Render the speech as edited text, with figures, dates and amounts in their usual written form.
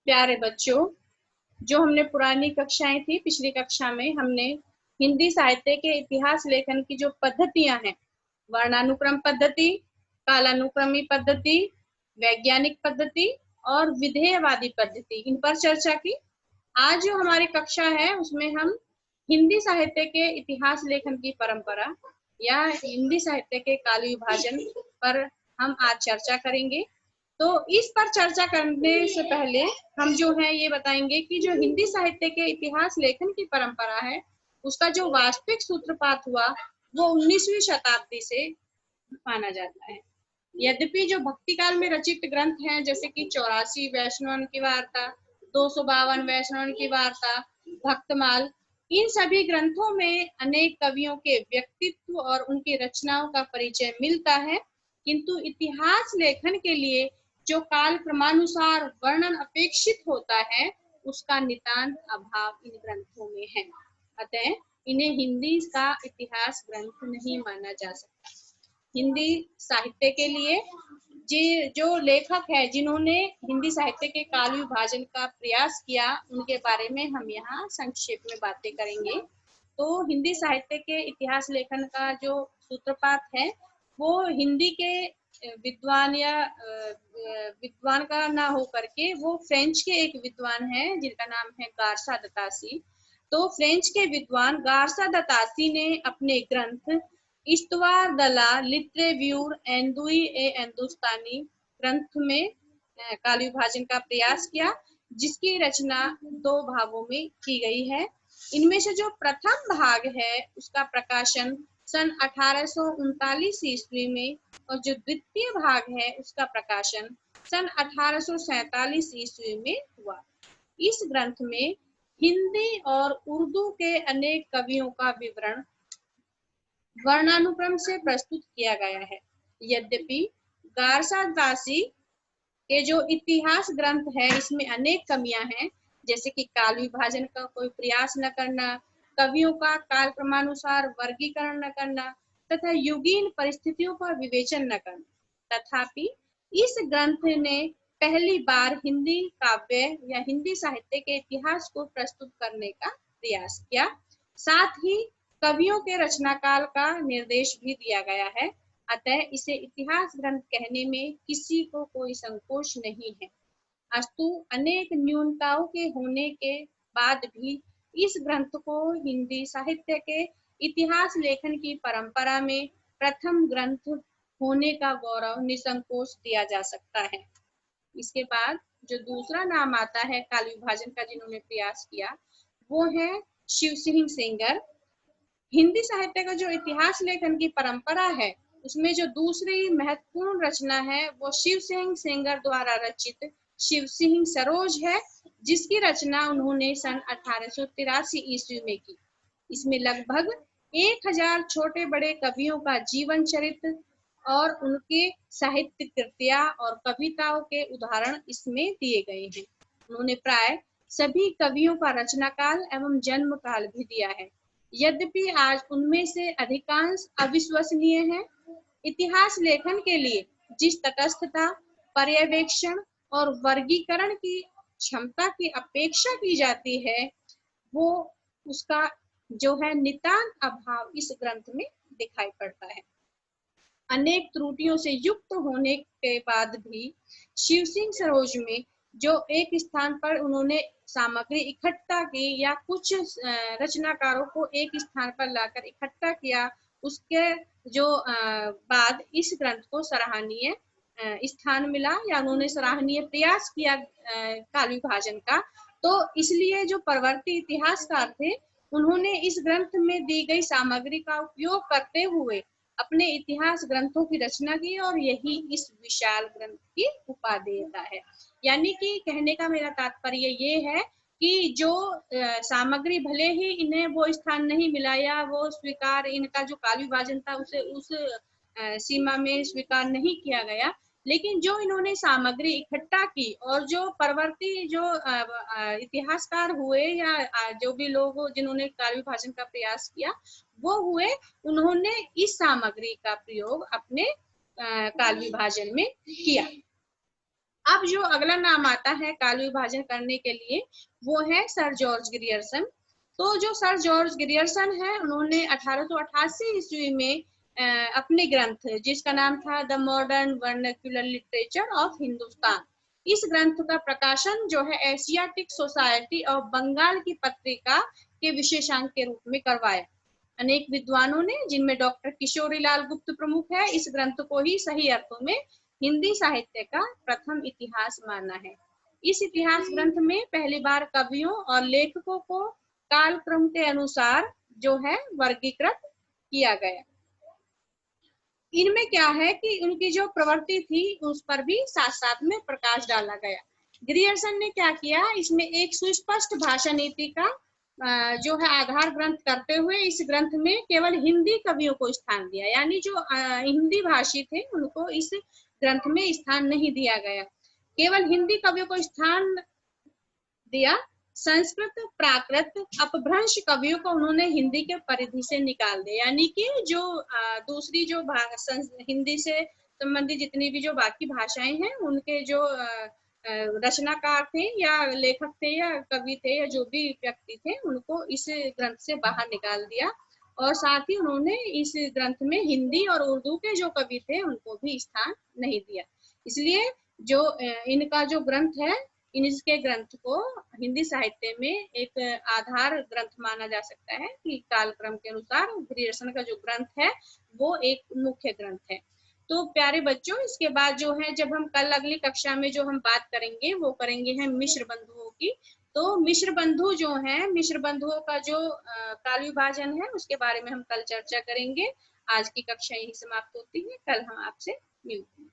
प्यारे बच्चों, जो हमने पुरानी कक्षाएं थी, पिछली कक्षा में हमने हिंदी साहित्य के इतिहास लेखन की जो पद्धतियां हैं, वर्णानुक्रम पद्धति, कालानुक्रमी पद्धति, वैज्ञानिक पद्धति और विधेयवादी पद्धति, इन पर चर्चा की। आज जो हमारी कक्षा है उसमें हम हिंदी साहित्य के इतिहास लेखन की परंपरा या हिंदी साहित्य के काल विभाजन पर हम आज चर्चा करेंगे। तो इस पर चर्चा करने से पहले हम जो है ये बताएंगे कि जो हिंदी साहित्य के इतिहास लेखन की परंपरा है, उसका जो वास्तविक सूत्रपात हुआ वो 19वीं शताब्दी से माना जाता है। यद्यपि जो भक्ति काल में रचित ग्रंथ हैं, जैसे कि 84 वैष्णवन की वार्ता, 252 वैष्णवन की वार्ता, भक्तमाल, इन सभी ग्रंथों में अनेक कवियों के व्यक्तित्व और उनकी रचनाओं का परिचय मिलता है, किंतु इतिहास लेखन के लिए जो काल क्रमानुसार वर्णन अपेक्षित होता है, उसका नितांत अभाव इन ग्रंथों में है। अतः इन्हें हिंदी का इतिहास ग्रंथ नहीं माना जा सकता। हिंदी साहित्य के लिए जो लेखक है जिन्होंने हिंदी साहित्य के काल विभाजन का प्रयास किया, उनके बारे में हम यहाँ संक्षेप में बातें करेंगे। तो हिंदी साहित्य के इतिहास लेखन का जो सूत्रपात है वो हिंदी के विद्वान या विद्वान का ना हो करके वो फ्रेंच के एक विद्वान है जिनका नाम है गार्सा दतासी। तो फ्रेंच के विद्वान गार्सा दतासी ने अपने ग्रंथ इस्तवार दला लिट्रेव्यूर एंदुई ए हिंदुस्तानी ग्रंथ में काल विभाजन का प्रयास किया, जिसकी रचना 2 भागों में की गई है। इनमें से जो प्रथम भाग है उसका प्रकाशन सन 1839 ईस्वी में और जो द्वितीय भाग है उसका प्रकाशन सन 1847 ईस्वी में हुआ। इस ग्रंथ में हिंदी और उर्दू के अनेक कवियों का विवरण वर्णानुक्रम से प्रस्तुत किया गया है। यद्यपि गार्सा दतासी के जो इतिहास ग्रंथ है इसमें अनेक कमियां हैं, जैसे कि काल विभाजन का कोई प्रयास न करना, कवियों का काल क्रमानुसार वर्गीकरण न करना तथा युगीन परिस्थितियों का विवेचन न करना। तथापि इस ग्रंथ ने पहली बार हिंदी काव्य या हिंदी साहित्य के इतिहास को प्रस्तुत करने का प्रयास किया। साथ ही कवियों के रचना काल का निर्देश भी दिया गया है। अतः इसे इतिहास ग्रंथ कहने में किसी को कोई संकोच नहीं है। अस्तु अनेक न्यूनताओं के होने के बाद भी इस ग्रंथ को हिंदी साहित्य के इतिहास लेखन की परंपरा में प्रथम ग्रंथ होने का गौरव निसंकोच दिया जा सकता है। इसके बाद जो दूसरा नाम आता है काल विभाजन का जिन्होंने प्रयास किया, वो है शिव सिंह सेंगर। हिंदी साहित्य का जो इतिहास लेखन की परंपरा है उसमें जो दूसरी महत्वपूर्ण रचना है वो शिव सिंह सेंगर द्वारा रचित शिव सिंह सरोज है, जिसकी रचना उन्होंने सन 1883 ईस्वी में की। इसमें लगभग 1000 छोटे बड़े कवियों का जीवन चरित्र और उनके साहित्य कृतियां और कविताओं के उदाहरण इसमें दिए गए हैं। उन्होंने प्राय सभी कवियों का रचना काल एवं जन्म काल भी दिया है, यद्यपि आज उनमें से अधिकांश अविश्वसनीय हैं। इतिहास लेखन के लिए जिस तटस्थता, पर्यवेक्षण और वर्गीकरण की क्षमता की अपेक्षा की जाती है, वो उसका जो है नितांत अभाव इस ग्रंथ में दिखाई पड़ता है। अनेक त्रुटियों से युक्त होने के बाद भी शिव सिंह सरोज में जो एक स्थान पर उन्होंने सामग्री इकट्ठा की या कुछ रचनाकारों को एक स्थान पर लाकर इकट्ठा किया, उसके जो बाद इस ग्रंथ को सराहनीय स्थान मिला या उन्होंने सराहनीय प्रयास किया काल विभाजन का। तो इसलिए जो परवर्ती इतिहासकार थे उन्होंने इस ग्रंथ में दी गई सामग्री का उपयोग करते हुए अपने इतिहास ग्रंथों की रचना की और यही इस विशाल ग्रंथ की उपादेयता है। यानी कि कहने का मेरा तात्पर्य ये है कि जो सामग्री भले ही इन्हें वो स्थान नहीं मिला या वो स्वीकार, इनका जो काल विभाजन था उसे उस सीमा में स्वीकार नहीं किया गया, लेकिन जो इन्होंने सामग्री इकट्ठा की और जो परवर्ती जो इतिहासकार हुए या जो भी लोग जिन्होंने काल विभाजन का प्रयास किया वो हुए, उन्होंने इस सामग्री का प्रयोग अपने काल विभाजन में किया। अब जो अगला नाम आता है काल विभाजन करने के लिए, वो है सर जॉर्ज ग्रियर्सन। तो जो सर जॉर्ज ग्रियर्सन है, उन्होंने 1888 ईस्वी में अपने ग्रंथ, जिसका नाम था the modern vernacular literature of Hindustan, इस ग्रंथ का प्रकाशन जो है एशियाटिक सोसाइटी ऑफ बंगाल की पत्रिका के विशेषांक के रूप में करवाया। अनेक विद्वानों ने, जिनमें डॉक्टर किशोरी लाल गुप्त प्रमुख है, इस ग्रंथ को ही सही अर्थों में हिंदी साहित्य का प्रथम इतिहास माना है। इस इतिहास ग्रंथ में पहली बार कवियों और लेखकों को कालक्रम के अनुसार जो है वर्गीकृत किया गया। इनमें क्या है कि उनकी जो प्रवृत्ति थी उस पर भी साथ साथ में प्रकाश डाला गया। ग्रियर्सन ने क्या किया, इसमें एक सुस्पष्ट भाषा नीति का जो है आधार ग्रंथ करते हुए इस ग्रंथ में केवल हिंदी कवियों को स्थान दिया, यानी जो हिंदी भाषी थे उनको इस ग्रंथ में स्थान नहीं दिया गया, केवल हिंदी कवियों को स्थान दिया। संस्कृत, प्राकृत, अपभ्रंश कवियों को उन्होंने हिंदी के परिधि से निकाल दिया, यानी कि जो दूसरी जो हिंदी से संबंधित जितनी भी जो बाकी भाषाएं हैं, उनके जो रचनाकार थे या लेखक थे या कवि थे या जो भी व्यक्ति थे, उनको इस ग्रंथ से बाहर निकाल दिया। और साथ ही उन्होंने इस ग्रंथ में हिंदी और उर्दू के जो कवि थे उनको भी स्थान नहीं दिया। इसलिए जो इनका जो ग्रंथ है, इनके ग्रंथ को हिंदी साहित्य में एक आधार ग्रंथ माना जा सकता है कि कालक्रम के अनुसार ग्रियर्सन का जो ग्रंथ है वो एक मुख्य ग्रंथ है। तो प्यारे बच्चों, इसके बाद जो है जब हम कल अगली कक्षा में जो हम बात करेंगे वो करेंगे हैं मिश्र बंधुओं की। तो मिश्र बंधु जो है, मिश्र बंधुओं का जो काल विभाजन है उसके बारे में हम कल चर्चा करेंगे। आज की कक्षा यही समाप्त होती है, कल हम आपसे मिलते हैं।